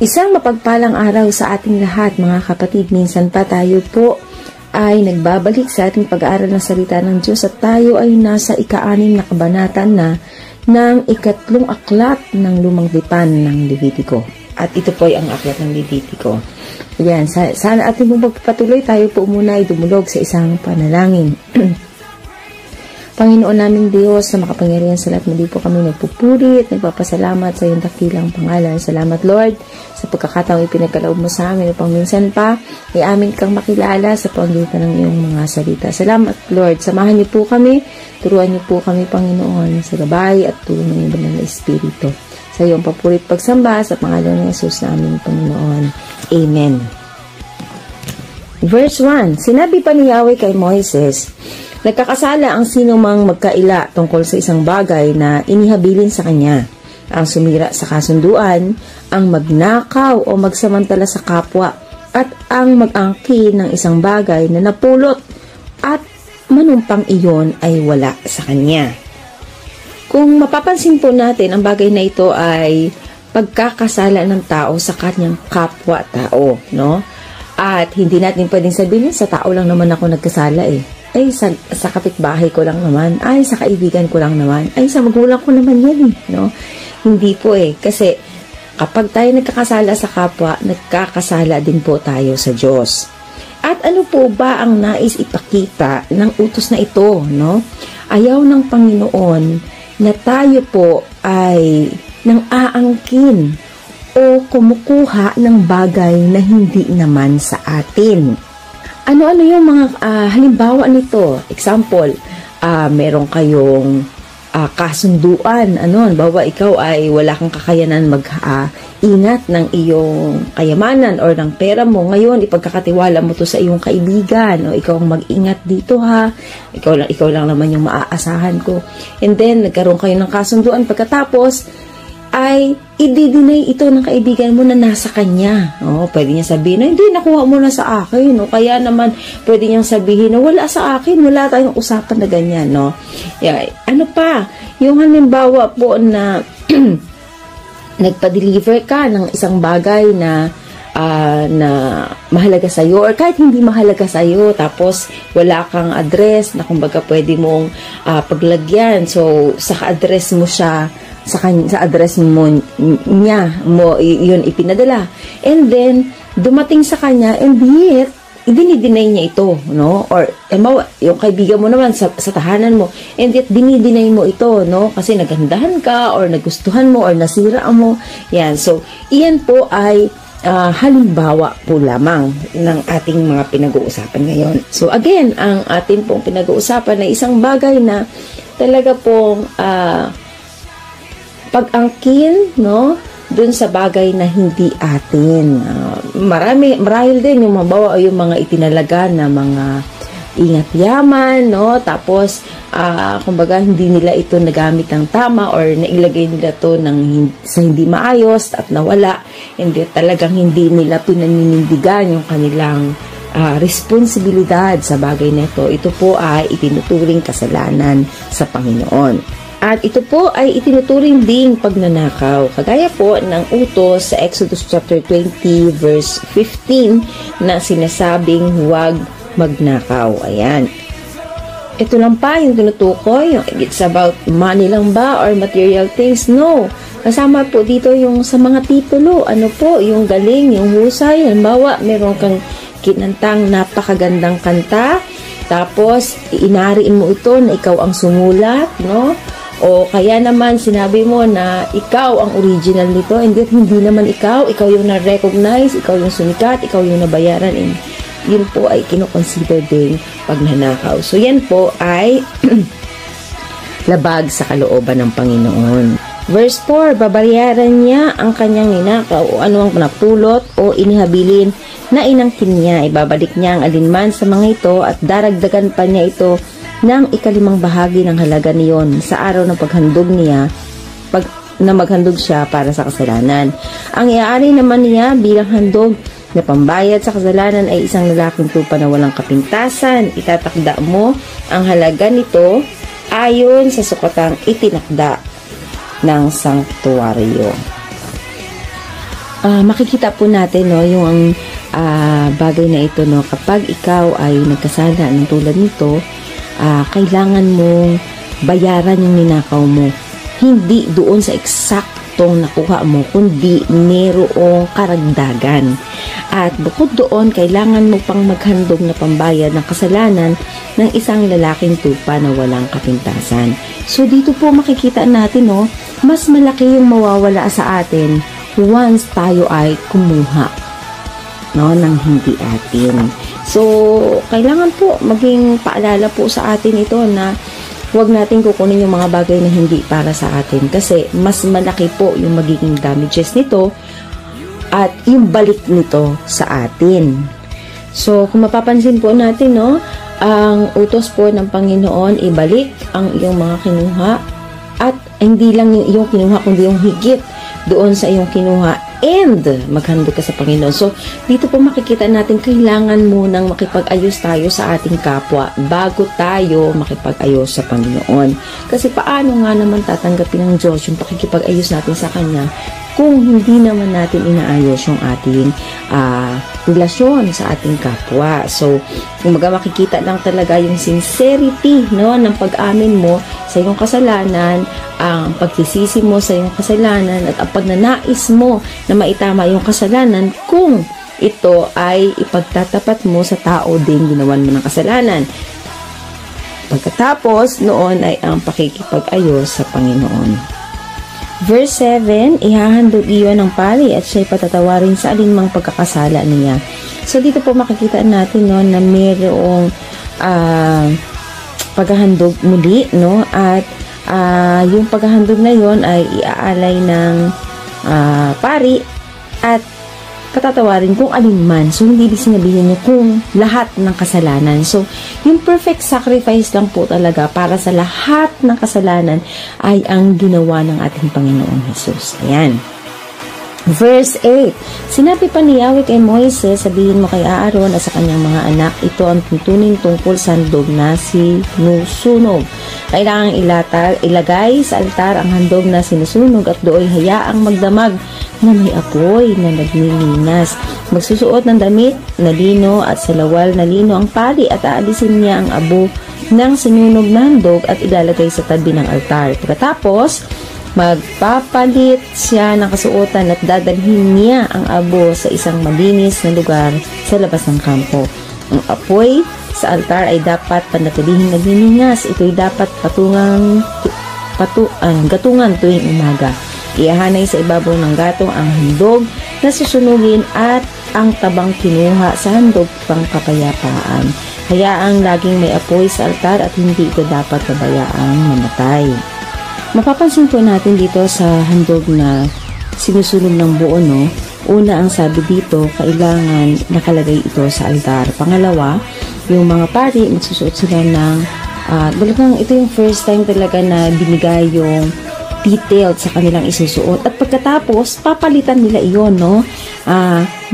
Isang mapagpalang araw sa ating lahat, mga kapatid. Minsan pa tayo po ay nagbabalik sa ating pag-aaral ng salita ng Diyos at tayo ay nasa ika-6 na kabanata na ng 3 aklat ng lumang tipan ng Levitico. At ito po ay ang aklat ng Levitico. Ayan, sana ating magpapatuloy, tayo po muna ay dumulog sa isang panalangin. Panginoon naming Diyos na makapangyarihan sa lahat, muli po kami nagpupuri at nagpapasalamat sa iyong dakilang pangalan. Salamat Lord sa pagkakataong ipinagkaloob mo sa amin upang minsan pa ay amin kang makilala sa pamagitan ng iyong mga salita. Salamat Lord, samahan niyo po kami, turuan niyo po kami Panginoon sa gabay at tulong ng iyong banal na Espiritu. Sa iyong papurit pagsamba sa pangalan ng Jesus na aming Panginoon. Amen. Verse 1, sinabi pa ni Yahweh kay Moises, nagkakasala ang sino mang magkaila tungkol sa isang bagay na inihabilin sa kanya. Ang sumira sa kasunduan, ang magnakaw o magsamantala sa kapwa, at ang mag-angkin ng isang bagay na napulot at manumpang iyon ay wala sa kanya. Kung mapapansin po natin, ang bagay na ito ay pagkakasala ng tao sa kanyang kapwa-tao, no? At hindi natin pwedeng sabihin, sa tao lang naman ako nagkasala ay sa kapitbahay ko lang naman, ay sa kaibigan ko lang naman, ay sa magulang ko naman yan no? Hindi po kasi kapag tayo nagkakasala sa kapwa, nagkakasala din po tayo sa Diyos. At ano po ba ang nais ipakita ng utos na ito, no? Ayaw ng Panginoon na tayo po ay nang aangkin o kumukuha ng bagay na hindi naman sa atin. Ano-ano yung mga halimbawa nito? Example, meron kayong kasunduan. Bawa ikaw ay wala kang kakayanan mag-ingat ng iyong kayamanan or ng pera mo. Ngayon, ipagkakatiwala mo to sa iyong kaibigan. O ikaw ang mag-ingat dito ha. Ikaw lang naman yung maaasahan ko. And then, nagkaroon kayo ng kasunduan. Pagkatapos, ay i-deny ito ng kaibigan mo na nasa kanya. Pwede niya sabihin na, hindi, nakuha mo na sa akin. Kaya naman, pwede niyang sabihin na wala sa akin, wala tayong usapan na ganyan. Ano pa? Yung halimbawa po na nagpa-deliver ka ng isang bagay na mahalaga sa'yo or kahit hindi mahalaga sa'yo, tapos wala kang address na kumbaga pwede mong paglagyan. So, sa address mo siya, sa address mo yun ipinadala. And then, dumating sa kanya, and yet, dinideny niya ito, no? Or, yung kaibigan mo naman sa tahanan mo, and yet, dinideny mo ito, no? Kasi nagandahan ka, or nagustuhan mo, or nasira mo. Yan. So, iyan po ay halimbawa po lamang ng ating mga pinag-uusapan ngayon. So, again, ang ating pong pinag-uusapan ay isang bagay na talaga pong pag-angkin, no, dun sa bagay na hindi atin. Marahil din yung mga itinalaga na mga ingat yaman, no, tapos kumbaga hindi nila ito nagamit ng tama or nailagay nila to sa hindi maayos at nawala. Hindi talagang hindi nila pinaninindigan yung kanilang responsibilidad sa bagay na ito. Ito po ay itinuturing kasalanan sa Panginoon. At ito po ay itinuturing ding pagnanakaw. Kagaya po ng utos sa Exodus chapter 20 verse 15 na sinasabing huwag magnakaw. Ayan. Ito lang pa yung tinutukoy. It's about money lang ba or material things? No. Kasama po dito yung sa mga titulo. Ano po? Yung galing, yung husay. Halimbawa, meron kang kinantang napakagandang kanta. Tapos, inariin mo ito na ikaw ang sumulat, no? O kaya naman sinabi mo na ikaw ang original nito, and yet hindi naman ikaw yung na-recognize, ikaw yung sumikat, ikaw yung nabayaran, and yun po ay kinoconsider din pagnanakaw. So yan po ay labag sa kalooban ng Panginoon. Verse 4, babayaran niya ang kanyang ninakaw o anumang napulot o inihabilin na inangkin niya. Ibabalik niya ang alinman sa mga ito at daragdagan pa niya ito ng 5 bahagi ng halaga niyon sa araw ng paghandog niya na maghandog siya para sa kasalanan. Ang iaari naman niya bilang handog na pambayad sa kasalanan ay isang lalaking tupa na walang kapintasan. Itatakda mo ang halaga nito ayon sa sukatang itinakda ng sanktuaryo. makikita po natin, no, yung bagay na ito, no, kapag ikaw ay nagkasala ng tulad nito, kailangan mong bayaran yung ninakaw mo. Hindi doon sa eksaktong nakuha mo, kundi merong karagdagan. At bukod doon, kailangan mo pang maghandog na pambayad ng kasalanan ng isang lalaking tupa na walang kapintasan. So dito po makikita natin, no, mas malaki yung mawawala sa atin once tayo ay kumuha, no, ng hindi atin. So kailangan po maging paalala po sa atin ito na huwag natin kukunin yung mga bagay na hindi para sa atin kasi mas malaki po yung magiging damages nito at yung balik nito sa atin. So kung mapapansin po natin, no, ang utos po ng Panginoon, ibalik ang iyong mga kinuha at hindi lang yung iyong kinuha kundi yung higit doon sa iyong kinuha and maghandog ka sa Panginoon. So, dito po makikita natin kailangan munang makipag-ayos tayo sa ating kapwa bago tayo makipag-ayos sa Panginoon. Kasi paano nga naman tatanggapin ng Diyos yung pakikipag-ayos natin sa Kanya kung hindi naman natin inaayos yung ating relasyon sa ating kapwa. So, kung makikita lang talaga yung sincerity, no, ng pag-amin mo sa iyong kasalanan, ang pagsisisi mo sa iyong kasalanan at ang pagnanais mo na maitama yung kasalanan kung ito ay ipagtatapat mo sa tao din ginawan mo ng kasalanan. Pagkatapos noon ay ang pakikipag-ayos sa Panginoon. Verse 7, ihahandog iyon ng pari at siya'y patatawarin sa alinmang pagkakasala niya. So dito po makikita natin, no, na mayroong paghahandog muli, no, at yung paghahandog na yon ay iaalay ng pari at patatawarin kung alinman. So hindi sinabihin niyo kung lahat ng kasalanan. So yung perfect sacrifice lang po talaga para sa lahat ng kasalanan ay ang ginawa ng ating Panginoong Jesus. Ayan. Verse 8, sinabi pa ni Yahweh kay Moises, sabihin mo kay Aaron at sa kanyang mga anak, ito ang tuntunin tungkol sa handog na sinusunog. Kailangang ilagay sa altar ang handog na sinusunog at doon hayaang magdamag na may apoy na naglilinas. Magsusuot ng damit na lino at salawal na lino ang pari at aalisin niya ang abo ng sinunog na handog at ilalagay sa tabi ng altar. Pagkatapos, magpapalit siya ng kasuotan at dadalhin niya ang abo sa isang malinis na lugar sa labas ng kampo. Ang apoy sa altar ay dapat panatilihing naglilinas. Ito'y dapat gatungan tuwing umaga. Iahanay sa ibabaw ng gatong ang handog na susunugin at ang tabang kinuha sa handog pang kapayapaan. Hayaang laging may apoy sa altar at hindi ito dapat pabayaang mamatay. Mapapansin po natin dito sa handog na sinusunog ng buo, no? Una, ang sabi dito, kailangan nakalagay ito sa altar. Pangalawa, yung mga pari, magsusuot sila ng, talagang ito yung first time talaga na binigay yung detailed sa kanilang isusuot. At pagkatapos, papalitan nila iyon, no?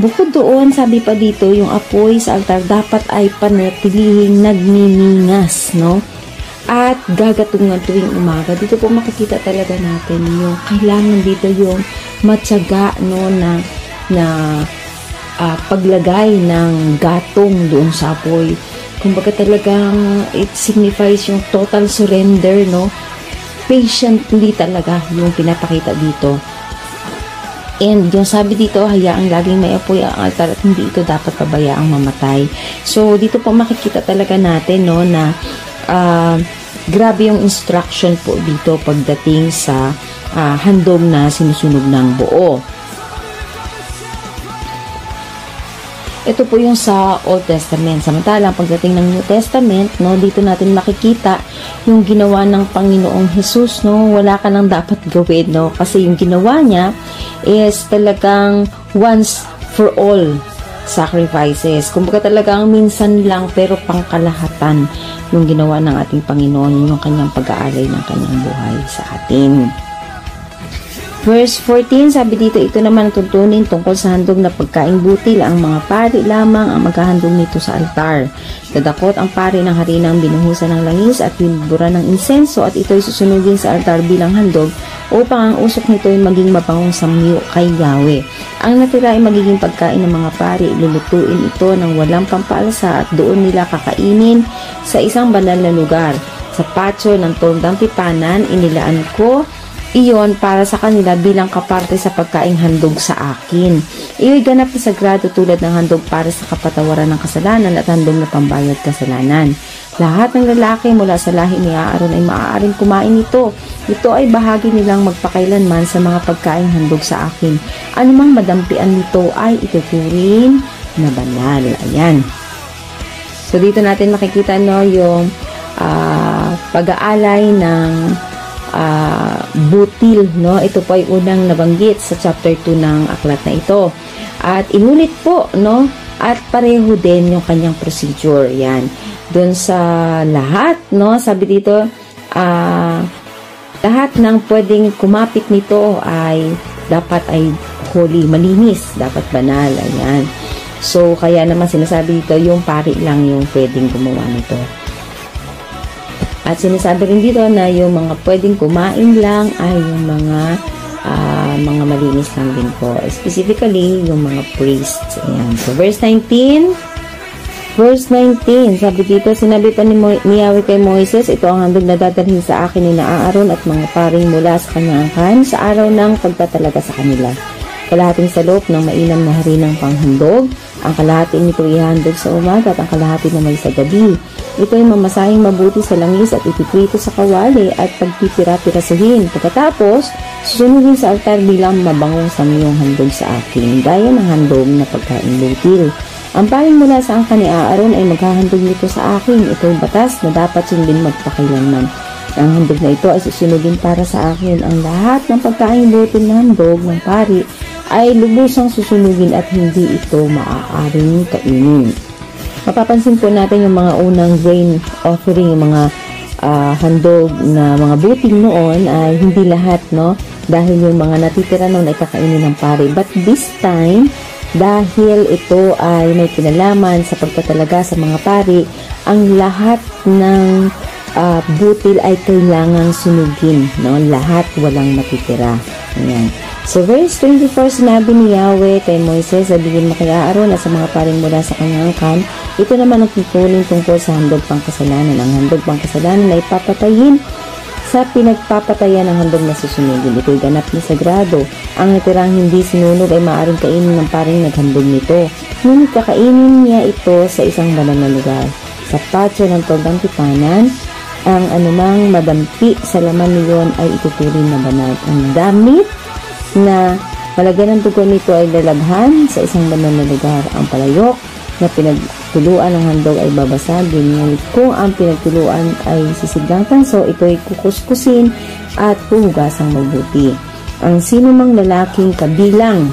Bukod doon, sabi pa dito, yung apoy sa altar dapat ay panatilihing nagniningas, no? At gagatungan tuwing umaga. Dito po makikita talaga natin yung kailangan dito yung matyaga, no, na paglagay ng gatong doon sa apoy. Kumbaga talagang it signifies yung total surrender, no? Patiently talaga yung pinapakita dito. And yung sabi dito, hayaang laging may apoy ang altar at hindi ito dapat pabayaang mamatay. So dito po makikita talaga natin, no, na grabe yung instruction po dito pagdating sa handog na sinusunog ng buo. Ito po yung sa Old Testament. Samantalang pagdating ng New Testament, no, dito natin makikita yung ginawa ng Panginoong Jesus, no. Wala ka nang dapat gawin, no, kasi yung ginawa niya is talagang once for all sacrifices. Kumbaga talagang minsan lang pero pangkalahatan yung ginawa ng ating Panginoon, yung kanyang pag-aalay ng kanyang buhay sa atin. Verse 14, sabi dito, ito naman ang tuntunin tungkol sa handog na pagkaing butil. Ang mga pari lamang ang maghahandog nito sa altar. Dadakot ang pari ng harinang binuhusan ng langis at binubura ng insenso at ito'y susunugin sa altar bilang handog upang ang usok nito ay maging mabangong samyo kay Yahweh. Ang natira ay magiging pagkain ng mga pari. Lulutuin ito ng walang pampalasa at doon nila kakainin sa isang banal na lugar. Sa patio ng tondang tipanan, inilaan ko iyon para sa kanila bilang kaparte sa pagkaing handog sa akin. Iyo'y ganap na sagrado tulad ng handog para sa kapatawaran ng kasalanan at handog na pambayad kasalanan. Lahat ng lalaki mula sa lahi ni Aaron ay maaaring kumain nito. Ito ay bahagi nilang magpakailanman sa mga pagkaing handog sa akin. Anumang madampian nito ay ituturing na banal. Ayan. So dito natin makikita yung pag-aalay ng butil, no? Ito po ay unang nabanggit sa chapter 2 ng aklat na ito. At inulit po, no? At pareho din yung kanyang procedure. Yan. Doon sa lahat, no? Sabi dito, lahat ng pwedeng kumapit nito ay dapat ay holy, malinis, dapat banal. Ayan. So, kaya naman sinasabi dito, yung pari lang yung pwedeng gumawa nito. At sinasabi rin dito na yung mga pwedeng kumain lang ay yung mga malinis lang din po. Specifically, yung mga priests. Ayan. So, verse 19. Verse 19. Sabi dito, sinabi pa ni Yahweh kay Moises, ito ang handog na dadalhin sa akin ni Aaron at mga paring mula sa kanyang angkan sa araw ng pagtatalaga sa kanila. Kalahating salop ng mainam na harinang panghandog. Ang kalahati nito ihandog sa umaga at ang kalahati naman sa gabi. Ito ay mamasahing mabuti sa langis at ipiprito sa kawali at pagpipira-pirasuhin. Pagkatapos, susunugin sa altar bilang mabangong samyong handog sa akin, gaya ng handog na pagkain butil. Ang paring mula sa angkan ni Aaron ay maghahandog nito sa akin. Ito ay batas na dapat sundin magpakailanman. Ang handog na ito ay susunugin para sa akin. Ang lahat ng pagkain butil na handog ng pari ay lubusang susunugin at hindi ito maaaring kainin. Mapapansin po natin yung mga unang grain offering, yung mga handog na mga butil noon ay hindi lahat, no? Dahil yung mga natitira noon ay kakainin ng pari. But this time, dahil ito ay may kinalaman sa pagtatalaga sa mga pari, ang lahat ng butil ay kailangang sunugin, no? Lahat walang matitira. Ayan. So, verse 24, sinabi ni Yahweh kay Moises, sabihin mo kay Aaron at sa mga paring mula sa kanyang angkan, ito naman ang tungkulin tungkol sa handog pangkasalanan. Ang handog pangkasalanan ay papatayin sa pinagpapatayan ng handog na susunugin. Ito'y ganap na sagrado. Ang natirang hindi sinunog ay maaaring kainin ng paring naghandog nito. Ngunit kakainin niya ito sa isang banal na lugar. Sa patio ng tondang tipanan, ang anumang madampi sa laman niyon ay ituturing na banal. Ang damit na malagyan ng dugo nito ay lalabhan sa isang banal na lugar. Ang palayok na pinagtuluan ng handog ay babasagin. Ngunit kung ang pinagtuluan ay sisiglang tanso, ito ay kukuskusin at huhugasang mabuti. Ang sinumang lalaking kabilang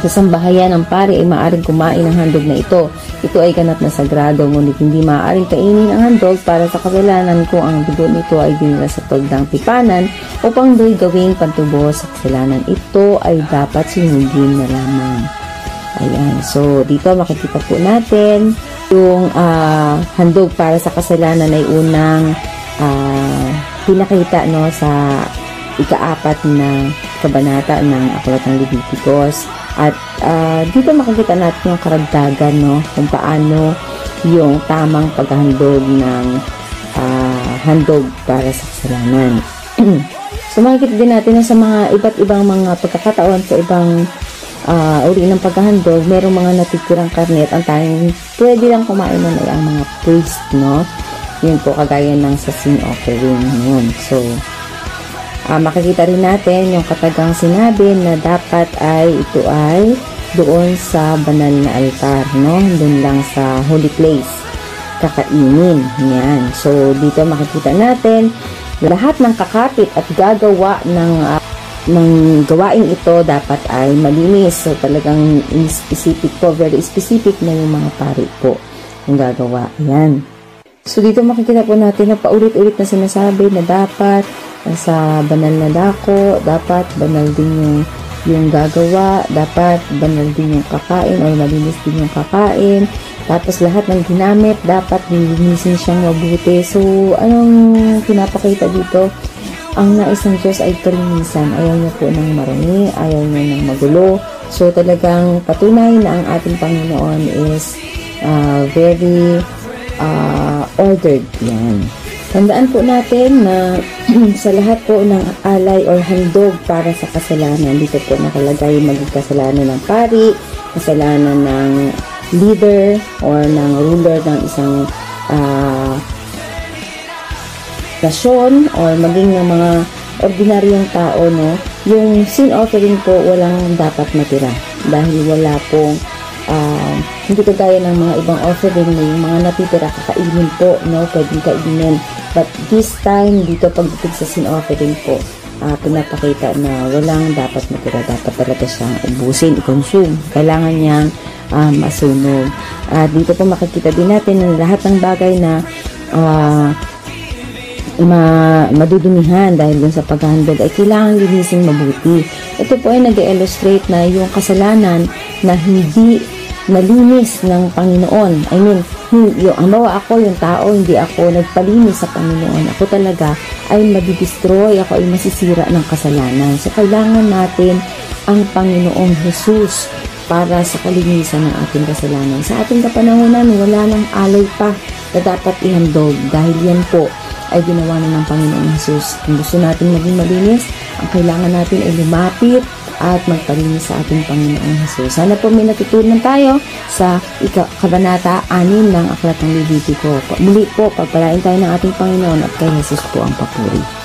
sa sambahayan ng pari ay maaaring kumain ng handog na ito. Ito ay ganap na sagrado, ngunit hindi maaaring kainin ang handog para sa kasalanan kung ang dugo nito ay dinala sa tondang tipanan upang do'y gawing pantubo sa kasalanan. Ito ay dapat sinugin na lamang. Ayan. So, dito makikita po natin yung handog para sa kasalanan ay unang pinakita, no, sa ika-4 na kabanata ng aklat ng Leviticus. At dito makikita natin yung karagdagan, no, kung paano yung tamang paghahandog ng handog para sa kasalanan. So, makikita din natin na sa mga iba't ibang mga pagkakataon sa ibang uri ng paghahandog, merong mga natitirang karne at ang tayong pwede lang kumain nun ay ang mga priest, no? Yun po, kagaya ng sa sin offering yun. So, makikita rin natin yung katagang sinabi na dapat ay ito ay doon sa banal na altar, no? Doon lang sa holy place kakainin. Yan. So, dito makikita natin lahat ng kakapit at gagawa ng gawain ito dapat ay malinis. So, talagang specific po, very specific na yung mga pari po yung gagawa. Yan. So, dito makikita po natin na paulit-ulit na sinasabi na dapat sa banal na dako, dapat banal din yung gagawa, dapat banal din yung kakain o malinis din yung kakain. Tapos lahat ng ginamit, dapat lilinisin siyang mabuti. So, anong pinapakita dito? Ang nais ng Diyos ay kalinisan. Ayaw niya po ng marumi, ayaw niya ng magulo. So, talagang patunay na ang ating Panginoon is very ordered. Yan. Tandaan po natin na sa lahat po ng alay or handog para sa kasalanan, dito po nakalagay maging kasalanan ng pari, kasalanan ng leader or ng ruler ng isang nasyon or maging ng mga ordinaryong tao, no? Yung sin offering po walang dapat matira dahil wala pong hindi kagaya ng mga ibang offering na yung mga natitira kakainin po, no? Pwedeng kainin. But this time, dito pagdating sa sin offering po, pinapakita na walang dapat matira. Dapat talaga siyang ubusin, i-consume. Kailangan niyang masunog. Dito po makikita din natin na lahat ng bagay na madudumihan dahil dun sa paghahandog ay kailangan linisin mabuti. Ito po ay nag-illustrate na yung kasalanan na hindi nalinis ng Panginoon. I mean, ako yung tao, hindi ako nagpalinis sa Panginoon. Ako talaga ay madidestroy, ako ay masisira ng kasalanan. So, kailangan natin ang Panginoong Jesus para sa kalinisan ng ating kasalanan. Sa ating kapanahonan, wala nang alay pa na dapat ihandog dahil yan po ay ginawa na ng Panginoong Jesus. Kung gusto natin maging malinis, ang kailangan natin ay lumapit at magpalinis sa ating Panginoong Jesus. Sana po may natutunan tayo sa kabanata 6 ng Aklat ng Levitico. Muli po, pagpalain tayo ng ating Panginoon at kay Jesus po ang papuri.